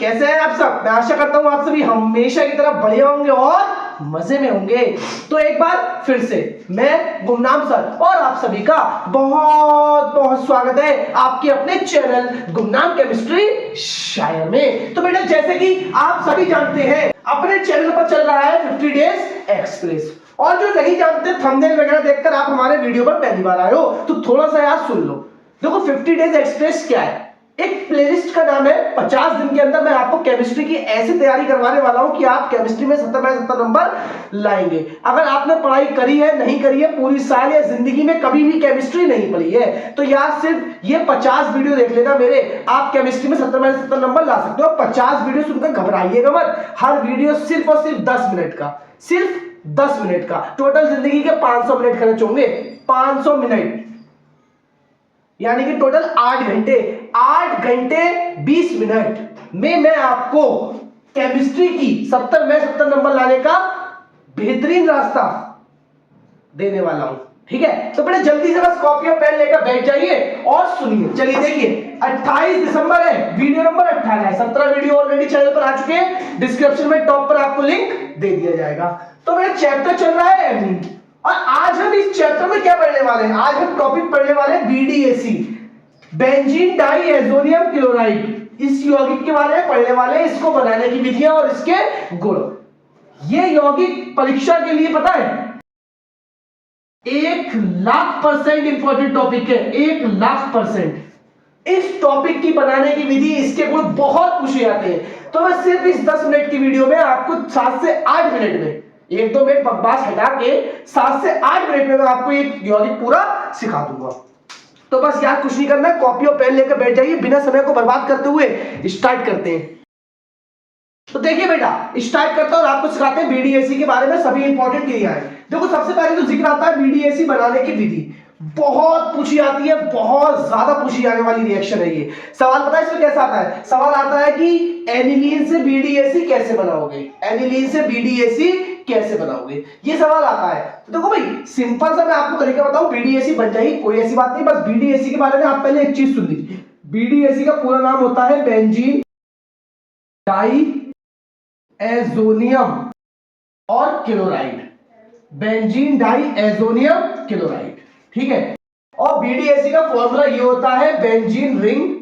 कैसे हैं आप सब? मैं आशा करता हूँ आप सभी हमेशा की तरह बढ़िया होंगे और मजे में होंगे। तो एक बार फिर से मैं गुमनाम सर और आप सभी का बहुत बहुत स्वागत है आपके अपने चैनल गुमनाम केमिस्ट्री शायर में। तो बेटा जैसे कि आप सभी जानते हैं अपने चैनल पर चल रहा है 50 डेज एक्सप्रेस, और जो नहीं जानते थंबनेल वगैरह देखकर आप हमारे वीडियो पर पहली बार आए हो तो थोड़ा सा यार सुन लो। देखो 50 डेज एक्सप्रेस क्या है? एक प्लेलिस्ट का नाम है। 50 दिन के अंदर मैं आपको केमिस्ट्री की ऐसी तैयारी करवाने वाला हूं कि आप केमिस्ट्री में 70 में 70 नंबर लाएंगे। अगर आपने पढ़ाई करी है, नहीं करी है, पूरी साल या जिंदगी में कभी भी केमिस्ट्री नहीं पढ़ी है, तो यार सिर्फ ये 50 वीडियो देख लेना मेरे, आप केमिस्ट्री में 70 में 70 नंबर ला सकते हो। 50 वीडियो सुनकर घबराइएगा मत, हर वीडियो सिर्फ और सिर्फ 10 मिनट का, सिर्फ 10 मिनट का। टोटल जिंदगी के 500 मिनट खर्च होंगे। 500 मिनट यानी कि टोटल 8 घंटे। 8 घंटे 20 मिनट में मैं आपको केमिस्ट्री की 70 में 70 नंबर लाने का बेहतरीन रास्ता देने वाला हूं। ठीक है, तो बड़े जल्दी से बस कॉपी और पेन लेकर बैठ जाइए और सुनिए। चलिए देखिए 28 दिसंबर है, वीडियो नंबर 18 है। 17 वीडियो ऑलरेडी चैनल पर आ चुके हैं, डिस्क्रिप्शन में टॉप पर आपको लिंक दे दिया जाएगा। तो मेरा चैप्टर चल रहा है एमिन, और आज हम इस चैप्टर में क्या पढ़ने वाले हैं? आज हम टॉपिक पढ़ने वाले हैं BDAC, benzene diazonium chloride. इस यौगिक के बारे में पढ़ने वाले हैं, इसको बनाने की विधियां और इसके गुण। ये यौगिक परीक्षा के लिए पता है 1,00,000% इंपॉर्टेंट टॉपिक है। 1,00,000%। इस टॉपिक की बनाने की विधि, इसके गुण बहुत पूछे जाते हैं। तो मैं सिर्फ इस 10 मिनट की वीडियो में आपको 7 से 8 मिनट में, 1-2 मिनट बकवास हटा के 7 से 8 मिनट में मैं आपको एक यौगिक पूरा सिखा दूंगा। तो बस यार कुछ नहीं करना, कॉपी और पेन लेकर बैठ जाइए, बिना समय को बर्बाद करते हुए स्टार्ट करते हैं। तो देखिए बेटा स्टार्ट करता हूं और आपको सिखाते हैं BDAC के बारे में सभी इंपॉर्टेंट क्रियाएं। देखो सबसे पहले तो जिक्र आता है BDAC बनाने की विधि, बहुत पूछी जाती है, बहुत ज्यादा पूछी जाने वाली रिएक्शन है ये। सवाल पता है इसमें कैसा आता है? सवाल आता है कि एनिलीन से BDAC कैसे बनाओगे? एनिलीन से BDAC कैसे बनाओगे, ये सवाल आता है। तो देखो भाई सिंपल सा मैं आपको तरीका बताऊं, BDAC बन जाएगी, कोई ऐसी बात नहीं। बस BDAC के बारे में आप पहले एक चीज सुन लीजिए। BDAC का पूरा नाम होता है बेंजीन डाई एजोनियम और chloride. Benzene diazonium chloride, ठीक है। और BDAC का फॉर्मूला ये होता है बेंजीन रिंग,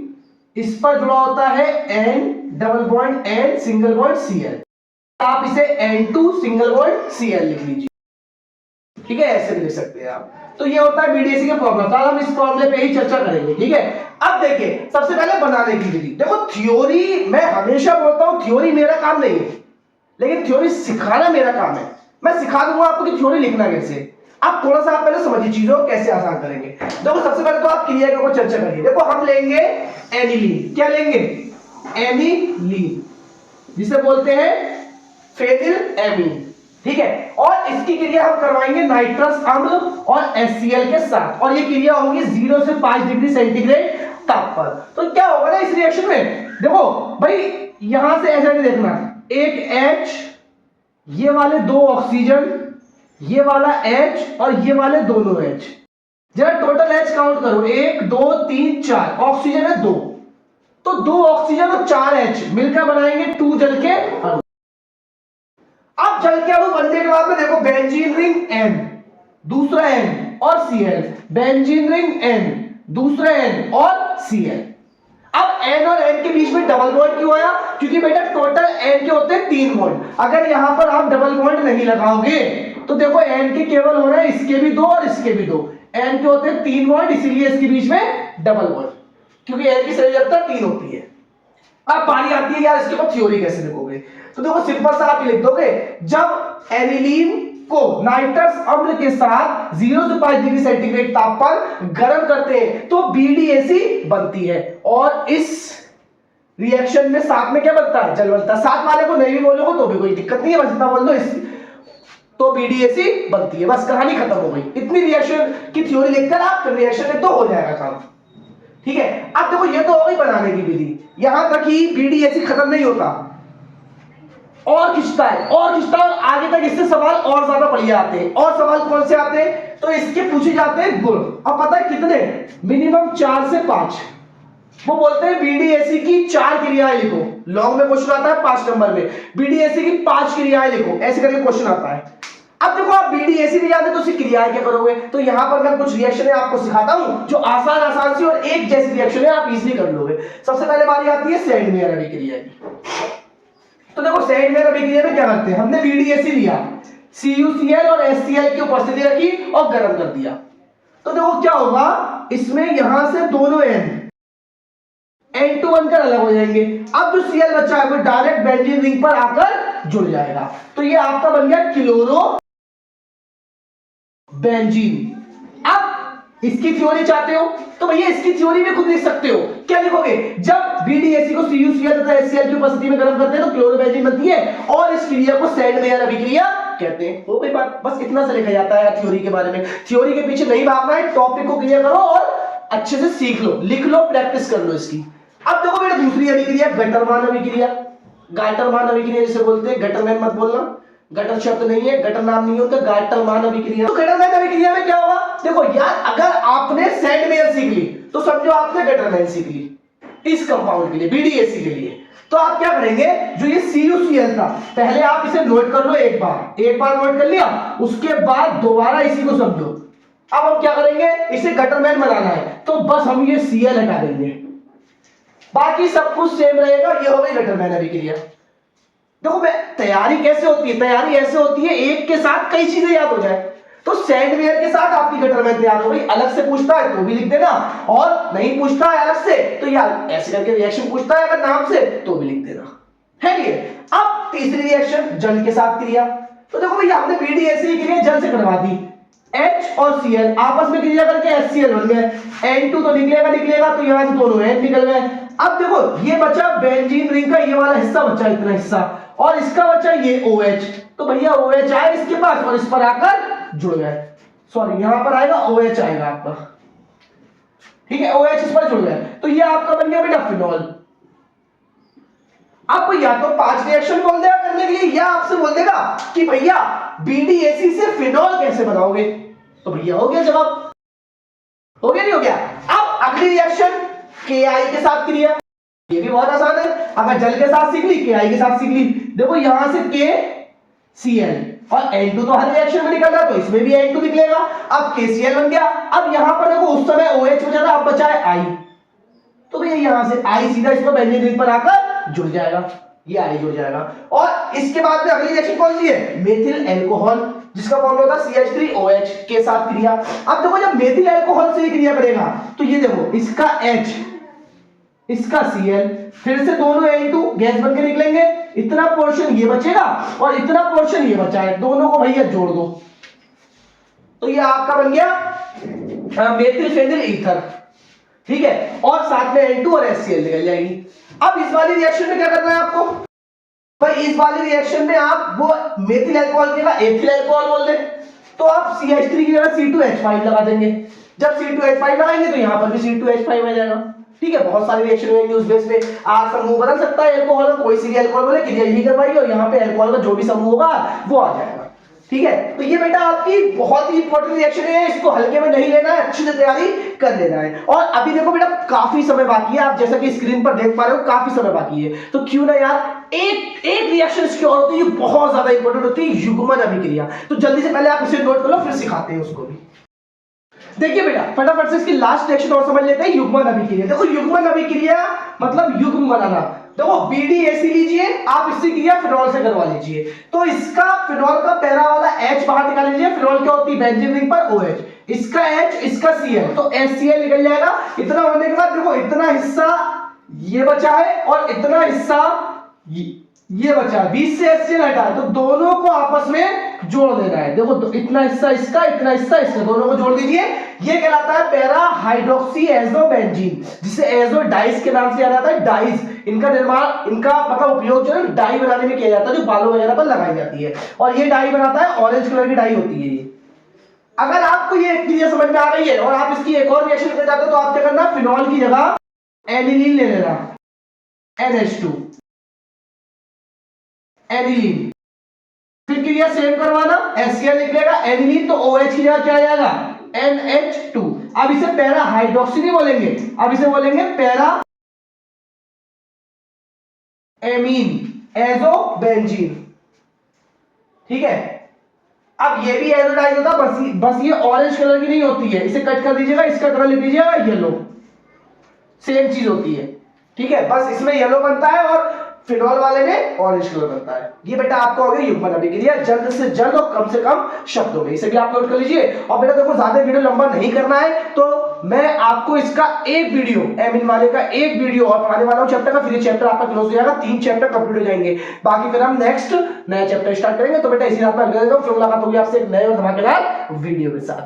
इस पर जुड़ा होता है N double bond N single bond Cl। आप इसे N2 सिंगल बॉन्ड Cl लिख लीजिए, ठीक है, ऐसे भी लिख सकते हैं आप। तो ये होता है BDAC का फॉर्मूला। तो हम इस फॉर्मूले पे ही चर्चा करेंगे, ठीक है। अब देखिए सबसे पहले बनाने की विधि। देखो थ्योरी, मैं हमेशा बोलता हूं थ्योरी मेरा काम नहीं है, लेकिन थ्योरी सिखाना मेरा काम है। मैं सिखा दूंगा आपको कि थ्योरी लिखना कैसे। अब थोड़ा सा आप पहले समझिए चीजों को कैसे आसान करेंगे। देखो सबसे पहले तो आप क्रिया के ऊपर चर्चा करिए। देखो हम लेंगे एनिलीन, क्या लेंगे? एनिलीन, जिसे बोलते हैं फेनिलएमीन, ठीक है। और इसकी क्रिया हम करवाएंगे नाइट्रस अम्ल और HCl के साथ, और ये क्रिया होगी 0 से 5 डिग्री सेंटीग्रेड ताप पर। तो क्या होगा ना इस रिएक्शन में? देखो भाई यहां से ऐसे देखना, एक H, ये वाले 2 ऑक्सीजन, ये वाला H और ये वाले दोनों H। जरा टोटल H काउंट करो, 1 2 3 4, ऑक्सीजन है 2, तो 2 ऑक्सीजन और 4 H मिलकर बनाएंगे 2 जल के अणु। अब जल के अणु बनने के बाद में देखो बेंजीन रिंग N, दूसरा N और Cl, बेंजीन रिंग N, दूसरा N और Cl। अब N और N के बीच में डबल बॉन्ड क्यों आया? क्योंकि बेटा टोटल N के होते हैं 3 बॉन्ड। अगर यहां पर आप डबल बॉन्ड नहीं लगाओगे तो देखो N के केवल हो रहे हैं इसके भी 2 और इसके भी 2। N के होते हैं 3 बॉन्ड, इसीलिए इसके बीच में डबल बॉन्ड, क्योंकि N की संयोजकता 3 होती है। अब बारी आती है यार इसके ऊपर थ्योरी कैसे लिखोगे? तो देखो सिंपल सा आप लिख दोगे, जब एनिलीन को नाइट्रस अम्ल के साथ 0 से 5 डिग्री सेंटीग्रेड ताप पर गर्म करते हैं तो BDAC बनती है। और इस रिएक्शन में साथ में क्या बनता है? जल बनता है। साथ वाले को नहीं भी बोलोगे तो भी कोई दिक्कत नहीं है, बस इतना बोल दो इस तो BDAC बनती है, बस कहानी खत्म हो गई। इतनी रिएक्शन की थ्योरी लिखकर आप रिएक्शन में तो हो जाएगा काम, ठीक है। अब देखो ये तो हो गई बनाने की विधि, यहां तक ही BDAC खत्म नहीं होता, और खिंचता है और खिंचता है, और आगे तक इससे सवाल और ज्यादा बढ़िया आते हैं। और सवाल कौन से आते हैं? तो इसके पूछे जाते हैं गुण। अब पता है कितने? मिनिमम 4 से 5, वो बोलते हैं बीडीएसी की 4 क्रियाएं लिखो। लॉन्ग में क्वेश्चन आता है 5 नंबर में, बीडीएसी की 5 क्रियाएं लिखो, ऐसे करके क्वेश्चन आता है। अब देखो आप बीडीएसी भी याद है तो उसकी क्रियाएं क्या करोगे, तो यहां पर मैं कुछ रिएक्शन आपको सिखाता हूं जो आसान आसान सी और एक जैसी रिएक्शन है, आप इजीली कर लोगे। सबसे पहले बारी आती है सैंडमेयर अभिक्रिया की। तो देखो सैंडमेयर अभिक्रिया में क्या करते हैं, हमने बीडीएसी लिया, CuCl और HCl की उपस्थिति रखी और गर्म कर दिया। तो देखो क्या होगा, इसमें यहां से दोनों N2 बनकर अलग हो जाएंगे। अब जो Cl बचा है वो डायरेक्ट बेंजीन रिंग पर आकर जुड़ जाएगा। तो ये आपका बन गया क्लोरो बेंजीन। अब इसकी थ्योरी चाहते हो तो भैया इसकी थ्योरी भी खुद लिख सकते हो। क्या लिखोगे, जब बीडीएसी को CuCl तथा HCl की उपस्थिति में गर्म करते हैं तो क्लोरोबेंजीन बनती है और इस क्रिया को सैंडमेयर अभिक्रिया कहते हैं। हो गई बात, बस इतना से लिखा जाता है थ्योरी के बारे में। थ्योरी के पीछे नहीं भागना है, टॉपिक को क्लियर करो और अच्छे से सीख लो, लिख लो, प्रैक्टिस कर लो इसकी। अब देखो बेटा दूसरी अभिक्रिया गटरमान अभिक्रिया। गाटरमान अभिक्रिया जिसे बोलते हैं, गटरमैन मत बोलना, गटर शब्द नहीं है, गटर नाम नहीं होता, गाटरमान अभिक्रिया। तो गटरमैन अभिक्रिया में क्या होगा, देखो यार अगर आपने सैंडमेयर सीख ली तो समझो आपने गटरमैन सीख ली इस कंपाउंड के लिए, बीडीएसी के लिए। तो आप क्या करेंगे, जो ये CuCl था पहले आप इसे नोट कर लो, एक बार नोट कर लिया, उसके बाद दोबारा इसी को समझो। अब हम क्या करेंगे, इसे गटरमैन बनाना है तो बस हम ये Cl हटा देंगे, बाकी सब कुछ सेम रहेगा। ये हो गई गटरमैन अभिक्रिया। देखो मैं तैयारी कैसे होती है, तैयारी ऐसे होती है एक के साथ कई चीजें याद हो जाए। तो सैंडमेयर के साथ आपकी गटरमैन तैयार हो गई। अलग से पूछता है तो भी लिख देना, और नहीं पूछता है अलग से तो यार ऐसे करके रिएक्शन पूछता है अगर नाम से तो भी लिख देना है। ये अब तीसरी रिएक्शन जल के साथ क्रिया। तो देखो भैया हमने बीडीएसी की क्रिया जल से करवा दी, H और Cl आपस में क्रिया करके HCl बन गए, N2 तो निकलेगा तो यहां से दोनों N निकल गए। अब देखो ये बचा बेंजीन रिंग का ये वाला हिस्सा बचा, इतना हिस्सा, और इसका बचा ये OH। तो भैया OH आए इसके पास और इस पर आकर जुड़ गए, सॉरी यहां पर आएगा OH आएगा आपका, ठीक है, OH इस पर जुड़ गए। तो ये आपका बन गया बेटा फिनॉल। आपको या तो 5 रिएक्शन बोल देगा करने के लिए, या आपसे बोल देगा कि भैया बीडीएसी से फिनॉल कैसे बनाओगे, तो भैया हो गया जवाब, हो गया नहीं हो गया। अब अगली रिएक्शन KI के साथ क्रिया, ये भी बहुत आसान है, अगर जल के साथ सीख ली KI के साथ सीख ली। देखो यहां से KCl और N2 तो हर रिएक्शन में निकल रहा तो इसमें भी N2 निकलेगा। अब KCl बन गया। अब यहां पर देखो उस समय OH बचा था, अब बचा है I, तो भैया यहां से I सीधा इसमें बेंजीन रिंग पर आकर जुड़ जाएगा, ये I जुड़ जाएगा। और इसके बाद में अगली रिएक्शन कौन सी है, मेथिल अल्कोहल, जिसका फॉर्मूला था CH3OH के साथ क्रिया। अब देखो जब मेथिल अल्कोहल से क्रिया करेगा तो ये देखो इसका H इसका Cl, फिर से दोनों N2 गैस बनकर निकलेंगे, इतना पोर्शन ये बचेगा और इतना पोर्शन ये बचा है, दोनों को भैया जोड़ दो तो ये आपका बन गया मेथिल फेनिल ईथर, ठीक है, और साथ में N2 और HCl निकल जाएगी। अब इस वाली रिएक्शन में क्या करना है आपको भाई, इस वाली रिएक्शन में आप वो मेथिल अल्कोहल के बाद एथिल अल्कोहल बोल दे तो आप CH3 की जगह C2H5 लगा देंगे। जब C2H5 लगाएंगे तो यहां पर भी C2H5 आ जाएगा, ठीक है। बहुत सारी रिएक्शन होंगी उस बेस पे, आप समूह बदल सकता है अल्कोहल का, कोई सी भी अल्कोहल बोले क्रिया यही करवाइए और यहाँ पे अल्कोहल का जो भी समूह होगा वो आ जाएगा, ठीक है। तो ये बेटा आपकी बहुत ही इंपॉर्टेंट रिएक्शन है, इसको हल्के में नहीं लेना है, अच्छे से तैयारी कर लेना है। और अभी देखो बेटा काफी समय बाकी है, आप जैसा कि स्क्रीन पर देख पा रहे हो काफी समय बाकी है, तो क्यों ना यार एक रिएक्शन इसकी और होती है बहुत ज्यादा इंपॉर्टेंट होती है, युग्मन अभिक्रिया। तो जल्दी से पहले आप इसे नोट कर लो फिर सिखाते हैं उसको भी। देखिए बेटा फटाफट से इसकी लास्ट रिएक्शन और समझ लेते हैं, युग्मन अभिक्रिया। देखो युग्मन अभिक्रिया मतलब युग्म बनाना। देखो बीडीएसी लीजिए, आप इससे क्रिया फिनॉल से करवा लीजिए, तो इसका फिनॉल का पहला वाला H बाहर निकाल लीजिए, फिनॉल क्या होती है बेंजीन रिंग पर OH, इसका H इसका Cl, तो HCl निकल जाएगा। इतना होने के बाद देखो इतना हिस्सा ये बचा है और इतना हिस्सा ये बचा है, 20 से HCl हटा है, तो दोनों को आपस में जोड़ देना है। देखो तो इतना हिस्सा इसका, इतना हिस्सा इसका, दोनों को जोड़ दीजिए, ये कहलाता है पैरा हाइड्रोक्सी एजोबेंजीन, जिसे एजो डाइस के नाम से याद आता है। डाइस इनका निर्माण, इनका मतलब उपयोग जो है डाई बनाने में किया जाता है, जो बालों वगैरह पर लगाई जाती है, और ये डाई बनाता है, ऑरेंज कलर की डाई होती है ये। अगर आपको ये क्लियर समझ में आ रही है और आप इसकी एक और रिएक्शन करना चाहते हो तो आप क्या करना, फिनॉल की जगह एनिलीन ले लेना, NH2 एनिलीन, फिर क्रिया सेम करवाना, HCl निकलेगा, एनिलीन तो OH की जगह क्या आ जाएगा NH2। अब इसे पैरा हाइड्रोक्सी नहीं बोलेंगे, अब इसे बोलेंगे पैरा एमीन, एजो बेंजीन। ठीक है, अब ये भी एजोडाइज होता, बस ये ऑरेंज कलर की नहीं होती है, इसे कट कर दीजिएगा, इसका कलर लिख दीजिएगा येलो, सेम चीज होती है। ठीक है, बस इसमें येलो बनता है और फिनॉल वाले में ऑरेंज कलर बनता है। ये बेटा आपका हो गया युग्मन अभिक्रिया, जल्द से जल्द और कम से कम शब्दों में, इसे भी आप नोट कर लीजिए। और बेटा देखो ज्यादा वीडियो लंबा नहीं करना है, तो मैं आपको इसका एक वीडियो, एमिन वाले का एक वीडियो और पढ़ाने वाला हूं चैप्टर का, फिर ये चैप्टर आपका क्लोज हो जाएगा, 3 चैप्टर कंप्लीट हो जाएंगे, बाकी फिर हम नेक्स्ट नया चैप्टर स्टार्ट करेंगे। तो बेटा इसी रात में फिर मुलाकात होगी आपसे एक नए और धमाकेदार वीडियो के साथ।